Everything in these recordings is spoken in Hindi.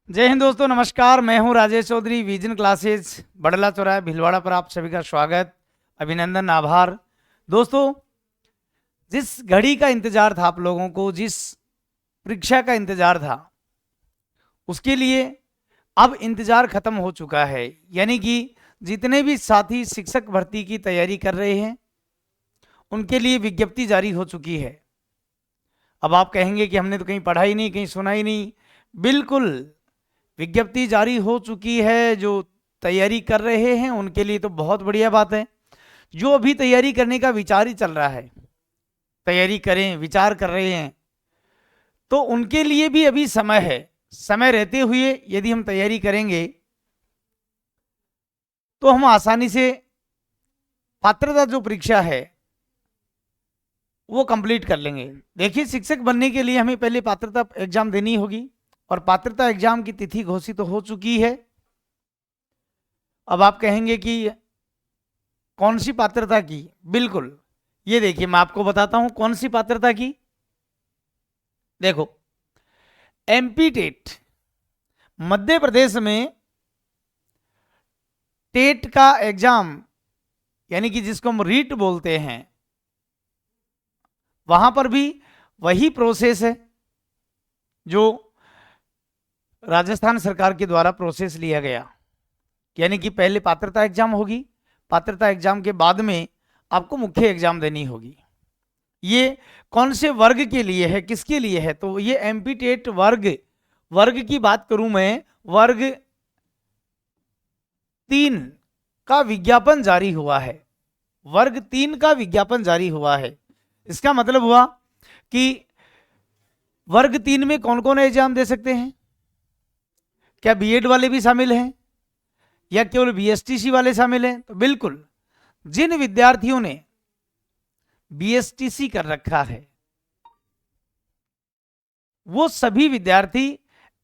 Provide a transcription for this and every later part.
जय हिंद दोस्तों, नमस्कार। मैं हूं राजेश चौधरी, विजन क्लासेस बड़ला चौराहा भिलवाड़ा पर आप सभी का स्वागत, अभिनंदन, आभार। दोस्तों, जिस घड़ी का इंतजार था आप लोगों को, जिस परीक्षा का इंतजार था, उसके लिए अब इंतजार खत्म हो चुका है। यानी कि जितने भी साथी शिक्षक भर्ती की तैयारी कर रहे हैं उनके लिए विज्ञप्ति जारी हो चुकी है। अब आप कहेंगे कि हमने तो कहीं पढ़ा ही नहीं, कहीं सुना ही नहीं। बिल्कुल, विज्ञप्ति जारी हो चुकी है। जो तैयारी कर रहे हैं उनके लिए तो बहुत बढ़िया बात है। जो अभी तैयारी करने का विचार ही चल रहा है, तैयारी करें विचार कर रहे हैं, तो उनके लिए भी अभी समय है। समय रहते हुए यदि हम तैयारी करेंगे तो हम आसानी से पात्रता जो परीक्षा है वो कंप्लीट कर लेंगे। देखिए, शिक्षक बनने के लिए हमें पहले पात्रता एग्जाम देनी होगी और पात्रता एग्जाम की तिथि घोषित तो हो चुकी है। अब आप कहेंगे कि कौन सी पात्रता की? बिल्कुल, ये देखिए मैं आपको बताता हूं कौन सी पात्रता की। देखो, एमपी टेट, मध्य प्रदेश में टेट का एग्जाम, यानी कि जिसको हम रीट बोलते हैं, वहां पर भी वही प्रोसेस है जो राजस्थान सरकार के द्वारा प्रोसेस लिया गया। यानी कि पहले पात्रता एग्जाम होगी, पात्रता एग्जाम के बाद में आपको मुख्य एग्जाम देनी होगी। ये कौन से वर्ग के लिए है, किसके लिए है? तो ये एमपी टेट वर्ग की बात करूं मैं, वर्ग 3 का विज्ञापन जारी हुआ है। वर्ग 3 का विज्ञापन जारी हुआ है। इसका मतलब हुआ कि वर्ग 3 में कौन कौन एग्जाम दे सकते हैं? क्या बीएड वाले भी शामिल हैं या केवल बीएसटीसी वाले शामिल हैं? तो बिल्कुल, जिन विद्यार्थियों ने बीएसटीसी कर रखा है वो सभी विद्यार्थी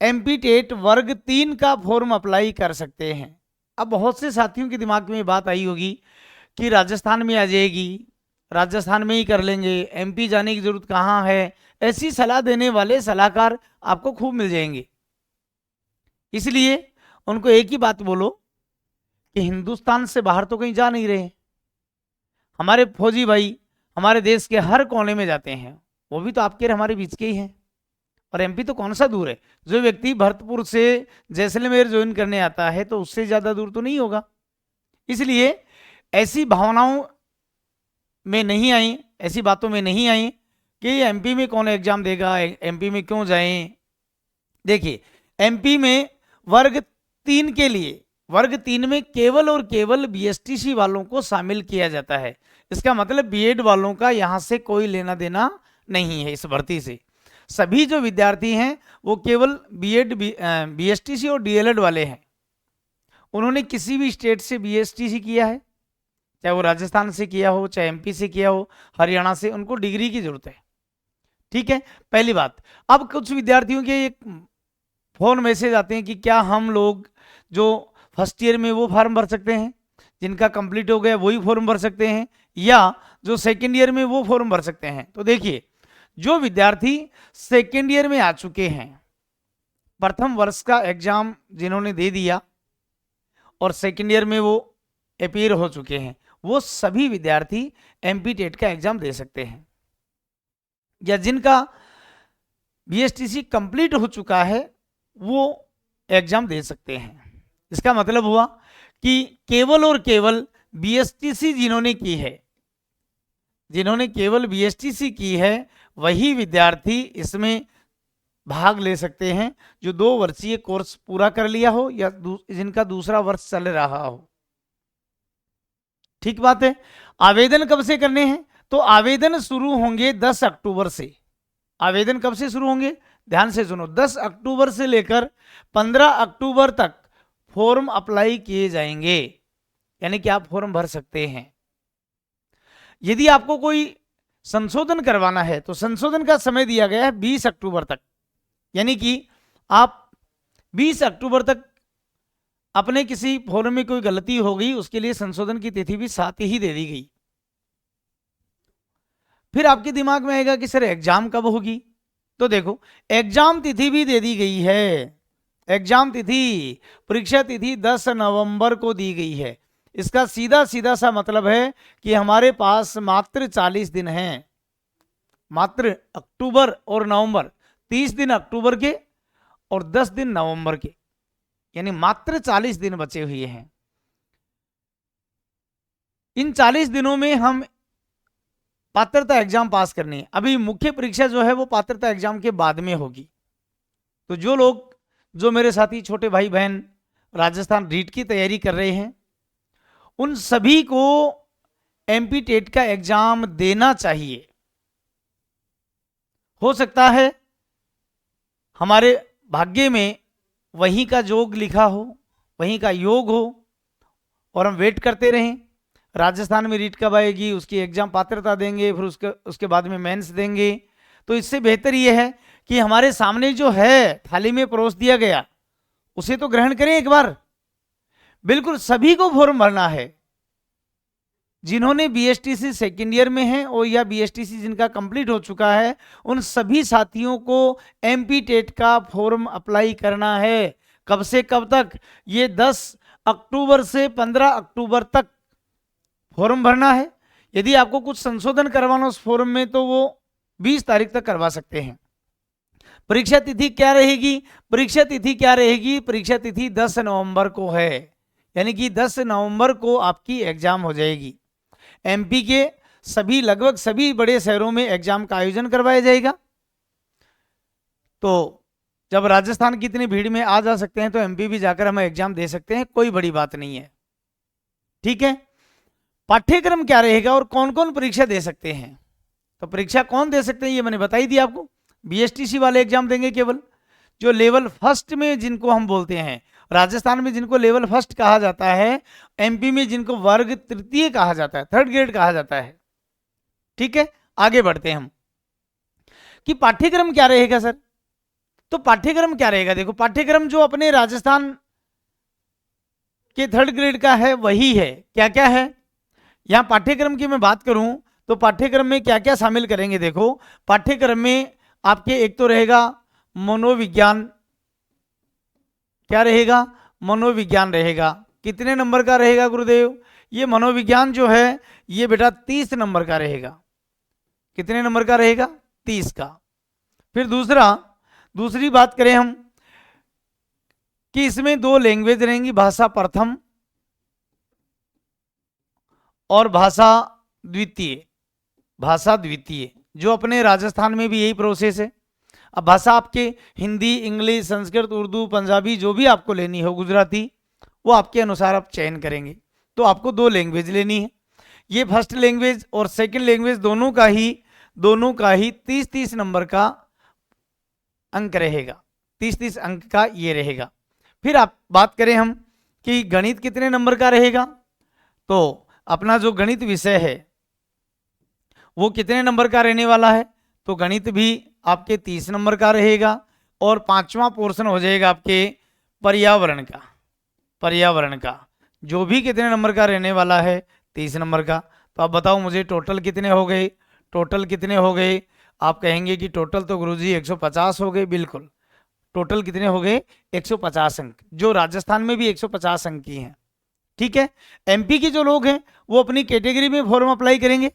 एमपी टेट वर्ग 3 का फॉर्म अप्लाई कर सकते हैं। अब बहुत से साथियों के दिमाग में बात आई होगी कि राजस्थान में आ जाएगी, राजस्थान में ही कर लेंगे, एमपी जाने की जरूरत कहाँ है। ऐसी सलाह देने वाले सलाहकार आपको खूब मिल जाएंगे। इसलिए उनको एक ही बात बोलो कि हिंदुस्तान से बाहर तो कहीं जा नहीं रहे। हमारे फौजी भाई हमारे देश के हर कोने में जाते हैं, वो भी तो आपके हमारे बीच के ही हैं। और एमपी तो कौन सा दूर है? जो व्यक्ति भरतपुर से जैसलमेर ज्वाइन करने आता है तो उससे ज्यादा दूर तो नहीं होगा। इसलिए ऐसी भावनाओं में नहीं आई, ऐसी बातों में नहीं आई कि एमपी में कौन एग्जाम देगा, एमपी में क्यों जाएं। देखिए, एमपी में वर्ग 3 के लिए, वर्ग 3 में केवल और केवल बीएसटीसी वालों को शामिल किया जाता है। इसका मतलब बीएड वालों का यहां से कोई लेना देना नहीं है। इस भर्ती से सभी जो विद्यार्थी हैं वो केवल बीएड, बीएसटीसी और डीएलएड वाले हैं। उन्होंने किसी भी स्टेट से बीएसटीसी किया है, चाहे वो राजस्थान से किया हो, चाहे एमपी से किया हो, हरियाणा से, उनको डिग्री की जरूरत है। ठीक है, पहली बात। अब कुछ विद्यार्थियों के एक फोन मैसेज आते हैं कि क्या हम लोग जो फर्स्ट ईयर में वो फॉर्म भर सकते हैं, जिनका कंप्लीट हो गया वही फॉर्म भर सकते हैं, या जो सेकेंड ईयर में वो फॉर्म भर सकते हैं? तो देखिए, जो विद्यार्थी सेकेंड ईयर में आ चुके हैं, प्रथम वर्ष का एग्जाम जिन्होंने दे दिया और सेकेंड ईयर में वो अपीयर हो चुके हैं, वो सभी विद्यार्थी एमपी टेट का एग्जाम दे सकते हैं। या जिनका बीएसटीसी कंप्लीट हो चुका है वो एग्जाम दे सकते हैं। इसका मतलब हुआ कि केवल और केवल बीएसटीसी जिन्होंने की है, जिन्होंने केवल बीएसटीसी की है, वही विद्यार्थी इसमें भाग ले सकते हैं जो 2 वर्षीय कोर्स पूरा कर लिया हो या जिनका दूसरा वर्ष चल रहा हो। ठीक बात है। आवेदन कब से करने हैं? तो आवेदन शुरू होंगे 10 अक्टूबर से। आवेदन कब से शुरू होंगे? ध्यान से सुनो, 10 अक्टूबर से लेकर 15 अक्टूबर तक फॉर्म अप्लाई किए जाएंगे। यानी कि आप फॉर्म भर सकते हैं। यदि आपको कोई संशोधन करवाना है तो संशोधन का समय दिया गया है 20 अक्टूबर तक। यानी कि आप 20 अक्टूबर तक अपने किसी फॉर्म में कोई गलती हो गई, उसके लिए संशोधन की तिथि भी साथ ही दे दी गई। फिर आपके दिमाग में आएगा कि सर एग्जाम कब होगी? तो देखो, एग्जाम तिथि भी दे दी गई है। एग्जाम तिथि, परीक्षा तिथि 10 नवंबर को दी गई है। इसका सीधा सीधा सा मतलब है कि हमारे पास मात्र 40 दिन हैं, मात्र अक्टूबर और नवंबर, 30 दिन अक्टूबर के और 10 दिन नवंबर के, यानी मात्र 40 दिन बचे हुए हैं। इन 40 दिनों में हम पात्रता एग्जाम पास करनी है। अभी मुख्य परीक्षा जो है वो पात्रता एग्जाम के बाद में होगी। तो जो लोग, जो मेरे साथी छोटे भाई बहन राजस्थान रीट की तैयारी कर रहे हैं, उन सभी को एमपी टेट का एग्जाम देना चाहिए। हो सकता है हमारे भाग्य में वहीं का योग लिखा हो, वहीं का योग हो, और हम वेट करते रहें राजस्थान में रीट कब आएगी, उसकी एग्जाम पात्रता देंगे, फिर उसके बाद में मेंस देंगे। तो इससे बेहतर यह है कि हमारे सामने जो है थाली में परोस दिया गया उसे तो ग्रहण करें एक बार। बिल्कुल सभी को फॉर्म भरना है। जिन्होंने बीएसटीसी सेकेंड ईयर में हैं और या बीएसटीसी जिनका कंप्लीट हो चुका है, उन सभी साथियों को एमपी टेट का फॉर्म अप्लाई करना है। कब से कब तक? ये 10 अक्टूबर से 15 अक्टूबर तक फॉर्म भरना है। यदि आपको कुछ संशोधन करवाना उस फॉर्म में तो वो 20 तारीख तक करवा सकते हैं। परीक्षा तिथि क्या रहेगी? परीक्षा तिथि क्या रहेगी? परीक्षा तिथि 10 नवंबर को है, यानी कि 10 नवंबर को आपकी एग्जाम हो जाएगी। एमपी के सभी, लगभग सभी बड़े शहरों में एग्जाम का आयोजन करवाया जाएगा। तो जब राजस्थान की इतनी भीड़ में आ जा सकते हैं तो एमपी भी जाकर हम एग्जाम दे सकते हैं, कोई बड़ी बात नहीं है। ठीक है, पाठ्यक्रम क्या रहेगा और कौन कौन परीक्षा दे सकते हैं? तो परीक्षा कौन दे सकते हैं ये मैंने बता ही दिया आपको। बीएसटीसी वाले एग्जाम देंगे केवल, जो लेवल फर्स्ट में जिनको हम बोलते हैं, राजस्थान में जिनको लेवल फर्स्ट कहा जाता है, एमपी में जिनको वर्ग तृतीय कहा जाता है, थर्ड ग्रेड कहा जाता है। ठीक है, आगे बढ़ते हैं हम कि पाठ्यक्रम क्या रहेगा सर। तो पाठ्यक्रम क्या रहेगा, देखो पाठ्यक्रम जो अपने राजस्थान के थर्ड ग्रेड का है वही है। क्या क्या है यहां पाठ्यक्रम की मैं बात करूं तो पाठ्यक्रम में क्या क्या शामिल करेंगे? देखो पाठ्यक्रम में आपके एक तो रहेगा मनोविज्ञान। क्या रहेगा? मनोविज्ञान रहेगा। कितने नंबर का रहेगा गुरुदेव? ये मनोविज्ञान जो है ये बेटा 30 नंबर का रहेगा। कितने नंबर का रहेगा? 30 का। फिर दूसरी बात करें हम कि इसमें 2 लैंग्वेज रहेंगी, भाषा प्रथम और भाषा द्वितीय। भाषा द्वितीय जो अपने राजस्थान में भी यही प्रोसेस है। अब भाषा आपके हिंदी, इंग्लिश, संस्कृत, उर्दू, पंजाबी जो भी आपको लेनी हो, गुजराती, वो आपके अनुसार आप चयन करेंगे। तो आपको 2 लैंग्वेज लेनी है। ये फर्स्ट लैंग्वेज और सेकंड लैंग्वेज दोनों का ही 30-30 नंबर का अंक रहेगा। 30-30 अंक का ये रहेगा। फिर आप बात करें हम कि गणित कितने नंबर का रहेगा, तो अपना जो गणित विषय है वो कितने नंबर का रहने वाला है? तो गणित भी आपके 30 नंबर का रहेगा। और 5वां पोर्शन हो जाएगा आपके पर्यावरण का। पर्यावरण का जो भी कितने नंबर का रहने वाला है? 30 नंबर का। तो आप बताओ मुझे टोटल कितने हो गए? टोटल कितने हो गए? आप कहेंगे कि टोटल तो गुरुजी 150 हो गए। बिल्कुल, टोटल कितने हो गए? 150 अंक, जो राजस्थान में भी 150 अंक की हैं। ठीक है, एमपी के जो लोग हैं वो अपनी कैटेगरी में फॉर्म अप्लाई करेंगे,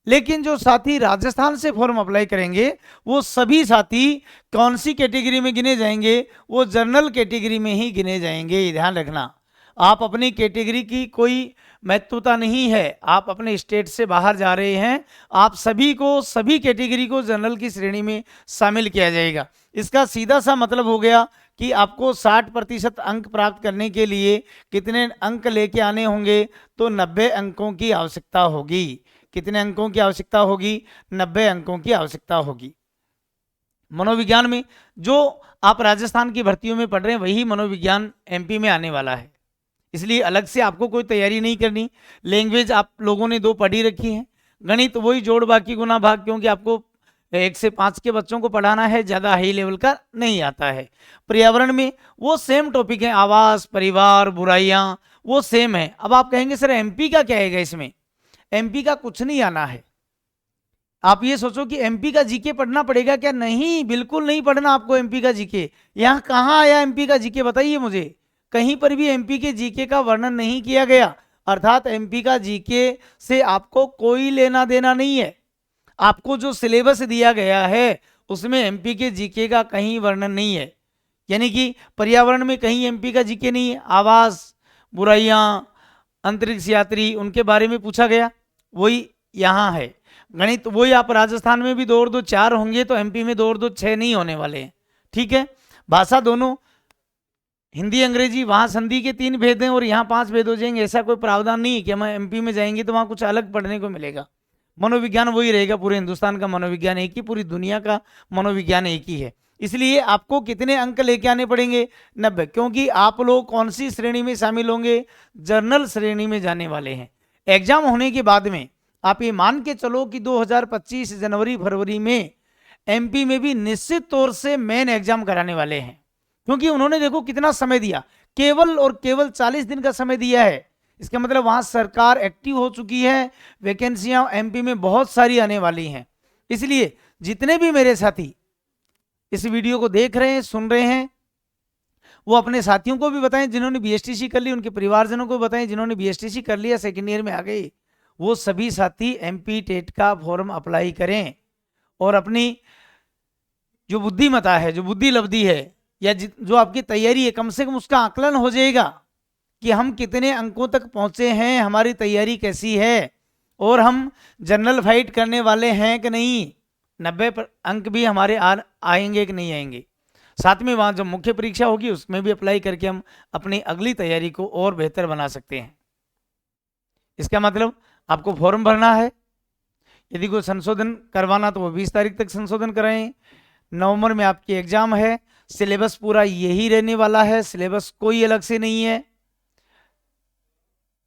लेकिन जो साथी राजस्थान से फॉर्म अप्लाई करेंगे वो सभी साथी कौन सी कैटेगरी में गिने जाएंगे? वो जनरल कैटेगरी में ही गिने जाएंगे। ध्यान रखना, आप अपनी कैटेगरी की कोई महत्वता नहीं है। आप अपने स्टेट से बाहर जा रहे हैं, आप सभी को, सभी कैटेगरी को जनरल की श्रेणी में शामिल किया जाएगा। इसका सीधा सा मतलब हो गया कि आपको 60% अंक प्राप्त करने के लिए कितने अंक लेके आने होंगे? तो 90 अंकों की आवश्यकता होगी। कितने अंकों की आवश्यकता होगी? 90 अंकों की आवश्यकता होगी। मनोविज्ञान में जो आप राजस्थान की भर्तियों में पढ़ रहे हैं वही मनोविज्ञान एमपी में आने वाला है, इसलिए अलग से आपको कोई तैयारी नहीं करनी। लैंग्वेज आप लोगों ने 2 पढ़ी रखी हैं। गणित वही जोड़ बाकी गुना भाग, क्योंकि आपको 1 से 5 के बच्चों को पढ़ाना है, ज़्यादा हाई लेवल का नहीं आता है। पर्यावरण में वो सेम टॉपिक है, आवास, परिवार, बुराइयां, वो सेम है। अब आप कहेंगे सर एमपी का क्या आएगा इसमें? एमपी का कुछ नहीं आना है। आप ये सोचो कि एमपी का जीके पढ़ना पड़ेगा क्या? नहीं, बिल्कुल नहीं पढ़ना आपको एमपी का जीके। यहाँ कहाँ आया एमपी का जीके, बताइए मुझे। कहीं पर भी एमपी के जीके का वर्णन नहीं किया गया। अर्थात एमपी का जीके से आपको कोई लेना देना नहीं है। आपको जो सिलेबस दिया गया है उसमें एमपी के जीके का कहीं वर्णन नहीं है। यानी कि पर्यावरण में कहीं एमपी का जीके नहीं है। आवास, बुराइयां, अंतरिक्ष यात्री, उनके बारे में पूछा गया, वही यहाँ है। गणित वही, आप राजस्थान में भी 2 और 2 4 होंगे तो एमपी में 2 और 2 6 नहीं होने वाले हैं। ठीक है, भाषा दोनों हिंदी अंग्रेजी, वहां संधि के 3 भेद हैं और यहाँ 5 भेद हो जाएंगे। ऐसा कोई प्रावधान नहीं है कि हम एमपी में जाएंगे तो वहां कुछ अलग पढ़ने को मिलेगा। मनोविज्ञान वही रहेगा, पूरे हिंदुस्तान का मनोविज्ञान एक ही, पूरी दुनिया का मनोविज्ञान एक ही है। इसलिए आपको कितने अंक लेके आने पड़ेंगे? 90, क्योंकि आप लोग कौन सी श्रेणी में शामिल होंगे? जर्नल श्रेणी में जाने वाले हैं। एग्जाम होने के बाद में आप ये मान के चलो कि 2025 जनवरी फरवरी में एमपी में भी निश्चित तौर से मेन एग्जाम कराने वाले हैं। क्योंकि उन्होंने देखो कितना समय दिया, केवल और केवल 40 दिन का समय दिया है। इसका मतलब वहां सरकार एक्टिव हो चुकी है, वैकेंसियां एमपी में बहुत सारी आने वाली हैं। इसलिए जितने भी मेरे साथी इस वीडियो को देख रहे हैं, सुन रहे हैं, वो अपने साथियों को भी बताएं जिन्होंने बीएसटीसी कर ली, उनके परिवारजनों को बताएं जिन्होंने बीएसटीसी कर लिया, सेकेंड ईयर में आ गई। वो सभी साथी एमपी टेट का फॉर्म अप्लाई करें और अपनी जो बुद्धिमता है, जो बुद्धि लब्धि है, या जो आपकी तैयारी है, कम से कम उसका आकलन हो जाएगा कि हम कितने अंकों तक पहुंचे हैं, हमारी तैयारी कैसी है, और हम जनरल फाइट करने वाले हैं कि नहीं, 90 अंक भी हमारे आएंगे कि नहीं आएंगे। साथ में वहाँ जब मुख्य परीक्षा होगी उसमें भी अप्लाई करके हम अपनी अगली तैयारी को और बेहतर बना सकते हैं। इसका मतलब आपको फॉर्म भरना है, यदि कोई संशोधन करवाना तो वो 20 तारीख तक संशोधन कराएं। नवंबर में आपकी एग्जाम है, सिलेबस पूरा यही रहने वाला है, सिलेबस कोई अलग से नहीं है।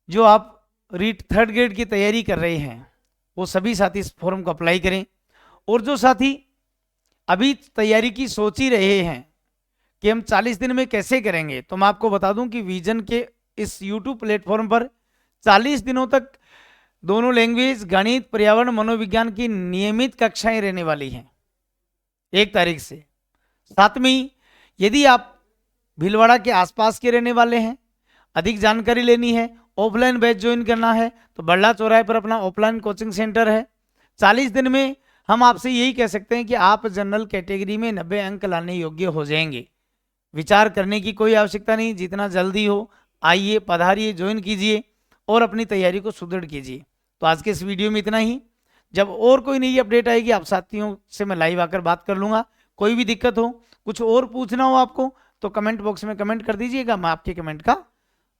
जो आप रीट 3rd ग्रेड की तैयारी कर रहे हैं वो सभी साथी इस फॉर्म को अप्लाई करें। और जो साथी अभी तैयारी की सोच ही रहे हैं कि हम 40 दिन में कैसे करेंगे, तो मैं आपको बता दूं कि विजन के इस YouTube प्लेटफॉर्म पर 40 दिनों तक दोनों लैंग्वेज, गणित, पर्यावरण, मनोविज्ञान की नियमित कक्षाएं रहने वाली हैं 1 तारीख से। साथ में यदि आप भीलवाड़ा के आसपास के रहने वाले हैं, अधिक जानकारी लेनी है, ऑफलाइन बैच ज्वाइन करना है, तो बल्ला चौराहे पर अपना ऑफलाइन कोचिंग सेंटर है। 40 दिन में हम आपसे यही कह सकते हैं कि आप जनरल कैटेगरी में 90 अंक लाने योग्य हो जाएंगे। विचार करने की कोई आवश्यकता नहीं, जितना जल्दी हो आइए, पधारिए, ज्वाइन कीजिए और अपनी तैयारी को सुदृढ़ कीजिए। तो आज के इस वीडियो में इतना ही। जब और कोई नई अपडेट आएगी आप साथियों से मैं लाइव आकर बात कर लूँगा। कोई भी दिक्कत हो, कुछ और पूछना हो आपको, तो कमेंट बॉक्स में कमेंट कर दीजिएगा, मैं आपके कमेंट का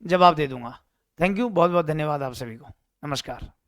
जवाब दे दूंगा। थैंक यू, बहुत बहुत धन्यवाद आप सभी को। नमस्कार।